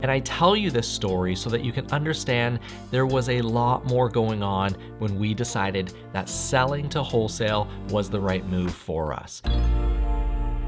And I tell you this story so that you can understand there was a lot more going on when we decided that selling to wholesale was the right move for us.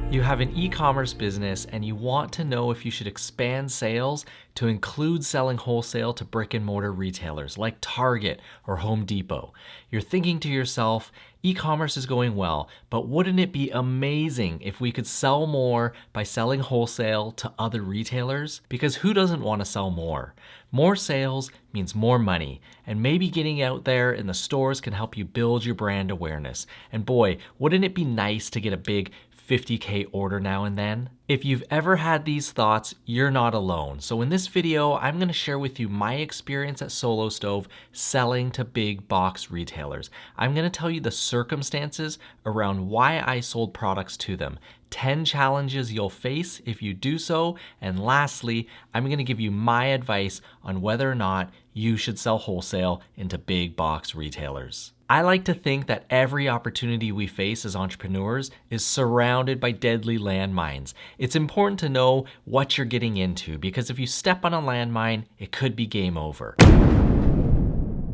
You have an e-commerce business and you want to know if you should expand sales to include selling wholesale to brick and mortar retailers like Target or Home Depot. You're thinking to yourself, e-commerce is going well, but wouldn't it be amazing if we could sell more by selling wholesale to other retailers? Because who doesn't want to sell more? More sales means more money, and maybe getting out there in the stores can help you build your brand awareness. And boy, wouldn't it be nice to get a big 50K order now and then? If you've ever had these thoughts, you're not alone. So in this video, I'm going to share with you my experience at Solo Stove selling to big box retailers. I'm going to tell you the circumstances around why I sold products to them, 10 challenges you'll face if you do so, and lastly, I'm going to give you my advice on whether or not you should sell wholesale into big box retailers. I like to think that every opportunity we face as entrepreneurs is surrounded by deadly landmines. It's important to know what you're getting into because if you step on a landmine, it could be game over.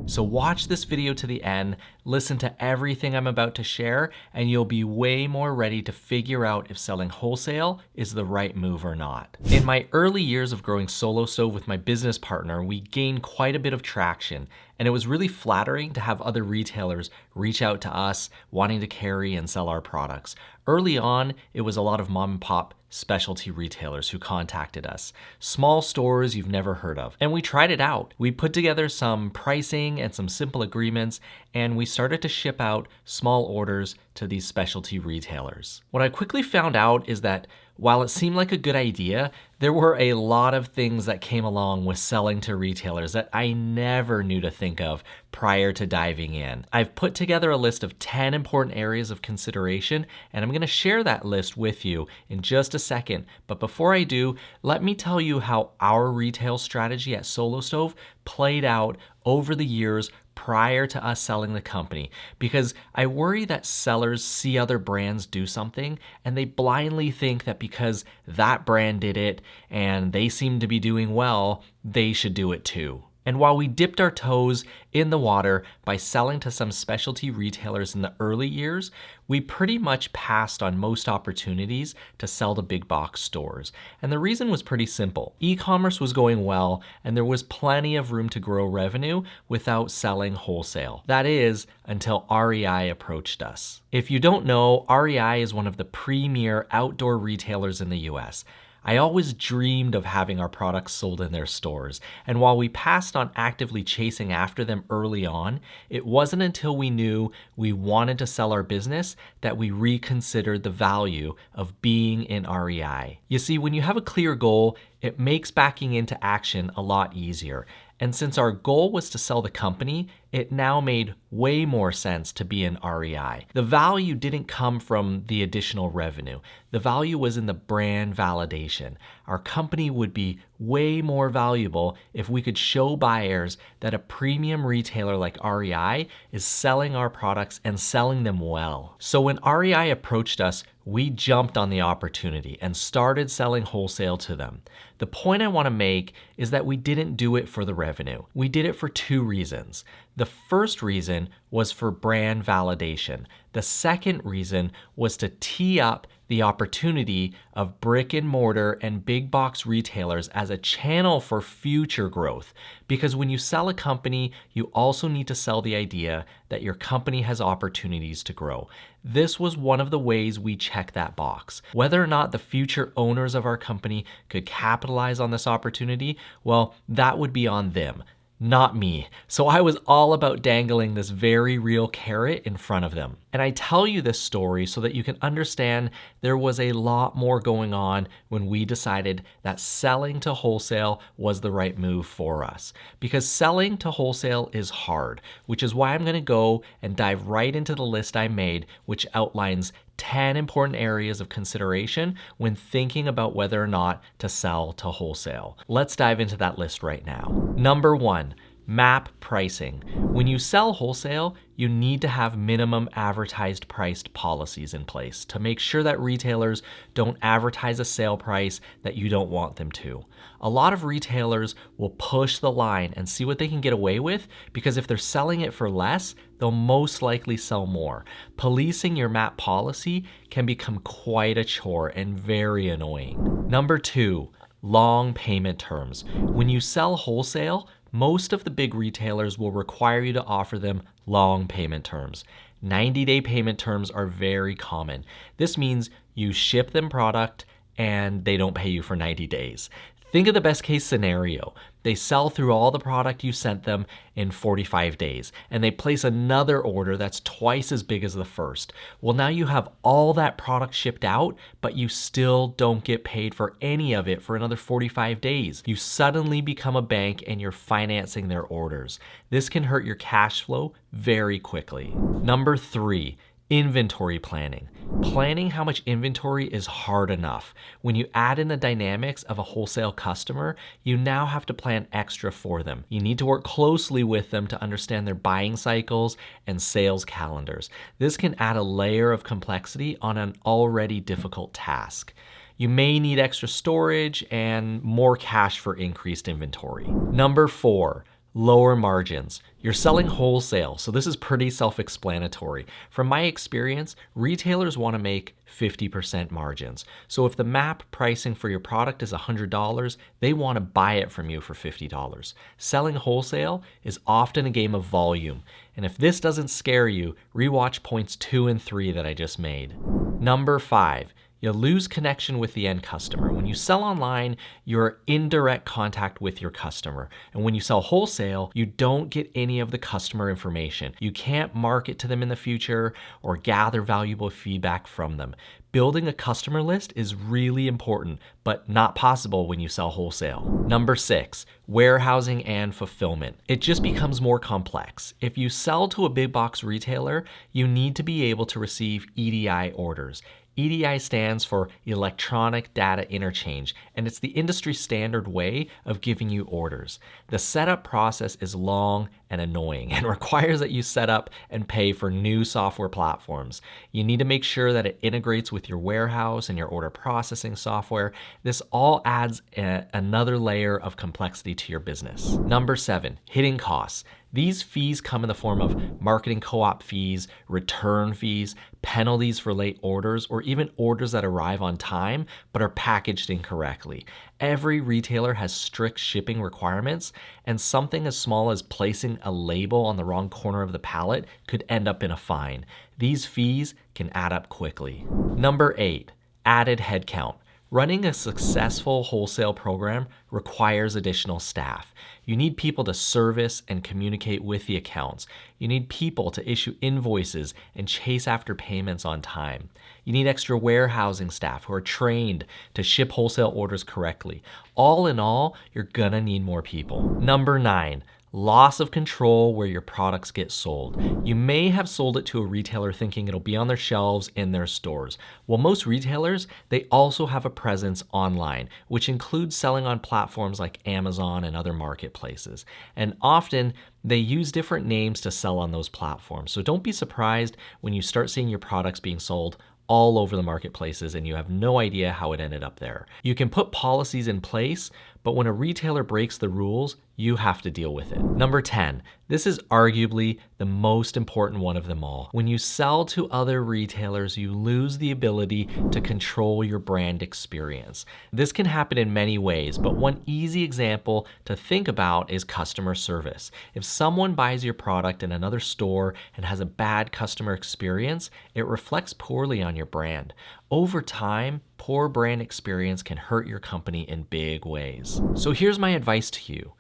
So watch this video to the end, listen to everything I'm about to share, and you'll be way more ready to figure out if selling wholesale is the right move or not. In my early years of growing Solo Stove with my business partner, we gained quite a bit of traction, and it was really flattering to have other retailers reach out to us wanting to carry and sell our products. Early on, it was a lot of mom and pop specialty retailers who contacted us, small stores you've never heard of. And we tried it out. We put together some pricing and some simple agreements, and we started to ship out small orders to these specialty retailers. What I quickly found out is that while it seemed like a good idea, there were a lot of things that came along with selling to retailers that I never knew to think of prior to diving in. I've put together a list of 10 important areas of consideration, and I'm going to share that list with you in just a second. But before I do, let me tell you how our retail strategy at Solo Stove played out over the years prior to us selling the company, because I worry that sellers see other brands do something and they blindly think that because that brand did it and they seem to be doing well, they should do it too. And while we dipped our toes in the water by selling to some specialty retailers in the early years, we pretty much passed on most opportunities to sell to big box stores. And the reason was pretty simple. E-commerce was going well, and there was plenty of room to grow revenue without selling wholesale. That is, until REI approached us. If you don't know, REI is one of the premier outdoor retailers in the US. I always dreamed of having our products sold in their stores, and while we passed on actively chasing after them early on, it wasn't until we knew we wanted to sell our business that we reconsidered the value of being in REI. You see, when you have a clear goal, it makes backing into action a lot easier. And since our goal was to sell the company, it now made way more sense to be in REI. The value didn't come from the additional revenue. The value was in the brand validation. Our company would be way more valuable if we could show buyers that a premium retailer like REI is selling our products and selling them well. So when REI approached us, we jumped on the opportunity and started selling wholesale to them. The point I want to make is that we didn't do it for the revenue. We did it for two reasons. The first reason was for brand validation. The second reason was to tee up the opportunity of brick and mortar and big box retailers as a channel for future growth. Because when you sell a company, you also need to sell the idea that your company has opportunities to grow. This was one of the ways we check that box. Whether or not the future owners of our company could capitalize on this opportunity, well, that would be on them, not me. So I was all about dangling this very real carrot in front of them. And I tell you this story so that you can understand there was a lot more going on when we decided that selling to wholesale was the right move for us. Because selling to wholesale is hard, which is why I'm going to go and dive right into the list I made, which outlines 10 important areas of consideration when thinking about whether or not to sell to wholesale. Let's dive into that list right now. Number 1, Map pricing. When you sell wholesale, you need to have minimum advertised priced policies in place to make sure that retailers don't advertise a sale price that you don't want them to. A lot of retailers will push the line and see what they can get away with, because if they're selling it for less, they'll most likely sell more. Policing your MAP policy can become quite a chore and very annoying. Number 2, long payment terms. When you sell wholesale, most of the big retailers will require you to offer them long payment terms. 90-day payment terms are very common. This means you ship them product and they don't pay you for 90 days. Think of the best case scenario. They sell through all the product you sent them in 45 days, and they place another order that's twice as big as the first. Well, now you have all that product shipped out, but you still don't get paid for any of it for another 45 days. You suddenly become a bank and you're financing their orders. This can hurt your cash flow very quickly. Number 3, inventory planning. Planning how much inventory is hard enough. When you add in the dynamics of a wholesale customer, you now have to plan extra for them. You need to work closely with them to understand their buying cycles and sales calendars. This can add a layer of complexity on an already difficult task. You may need extra storage and more cash for increased inventory. Number 4, lower margins. You're selling wholesale, so this is pretty self-explanatory. From my experience, retailers want to make 50% margins. So if the MAP pricing for your product is $100, they want to buy it from you for $50. Selling wholesale is often a game of volume. And if this doesn't scare you, rewatch points 2 and 3 that I just made. Number 5, you lose connection with the end customer. When you sell online, you're in direct contact with your customer. And when you sell wholesale, you don't get any of the customer information. You can't market to them in the future or gather valuable feedback from them. Building a customer list is really important, but not possible when you sell wholesale. Number 6, warehousing and fulfillment. It just becomes more complex. If you sell to a big box retailer, you need to be able to receive EDI orders. EDI stands for Electronic Data Interchange, and it's the industry standard way of giving you orders. The setup process is long and annoying and requires that you set up and pay for new software platforms. You need to make sure that it integrates with your warehouse and your order processing software. This all adds another layer of complexity to your business. Number 7, hidden costs. These fees come in the form of marketing co-op fees, return fees, penalties for late orders, or even orders that arrive on time but are packaged incorrectly. Every retailer has strict shipping requirements, and something as small as placing a label on the wrong corner of the pallet could end up in a fine. These fees can add up quickly. Number 8, added headcount. Running a successful wholesale program requires additional staff. You need people to service and communicate with the accounts. You need people to issue invoices and chase after payments on time. You need extra warehousing staff who are trained to ship wholesale orders correctly. All in all, you're gonna need more people. Number 9, loss of control where your products get sold. You may have sold it to a retailer thinking it'll be on their shelves in their stores. Well, most retailers, they also have a presence online, which includes selling on platforms like Amazon and other marketplaces. And often, they use different names to sell on those platforms. So don't be surprised when you start seeing your products being sold all over the marketplaces and you have no idea how it ended up there. You can put policies in place, but when a retailer breaks the rules, you have to deal with it. Number 10, this is arguably the most important one of them all. When you sell to other retailers, you lose the ability to control your brand experience. This can happen in many ways, but one easy example to think about is customer service. If someone buys your product in another store and has a bad customer experience, it reflects poorly on your brand. Over time, poor brand experience can hurt your company in big ways. So here's my advice to you.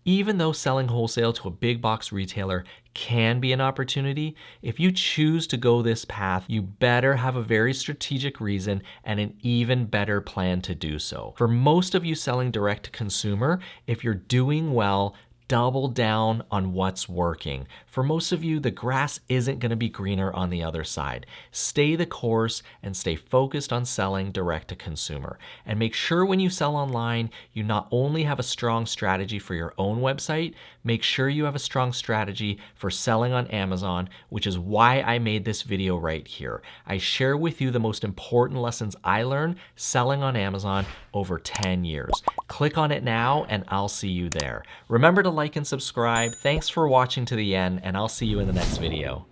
Even though selling wholesale to a big box retailer can be an opportunity, if you choose to go this path, you better have a very strategic reason and an even better plan to do so. For most of you selling direct to consumer, if you're doing well, double down on what's working. For most of you, the grass isn't going to be greener on the other side. Stay the course and stay focused on selling direct to consumer. And make sure when you sell online, you not only have a strong strategy for your own website, make sure you have a strong strategy for selling on Amazon, which is why I made this video right here. I share with you the most important lessons I learned selling on Amazon over 10 years. Click on it now and I'll see you there. Remember to like and subscribe. Thanks for watching to the end, and I'll see you in the next video.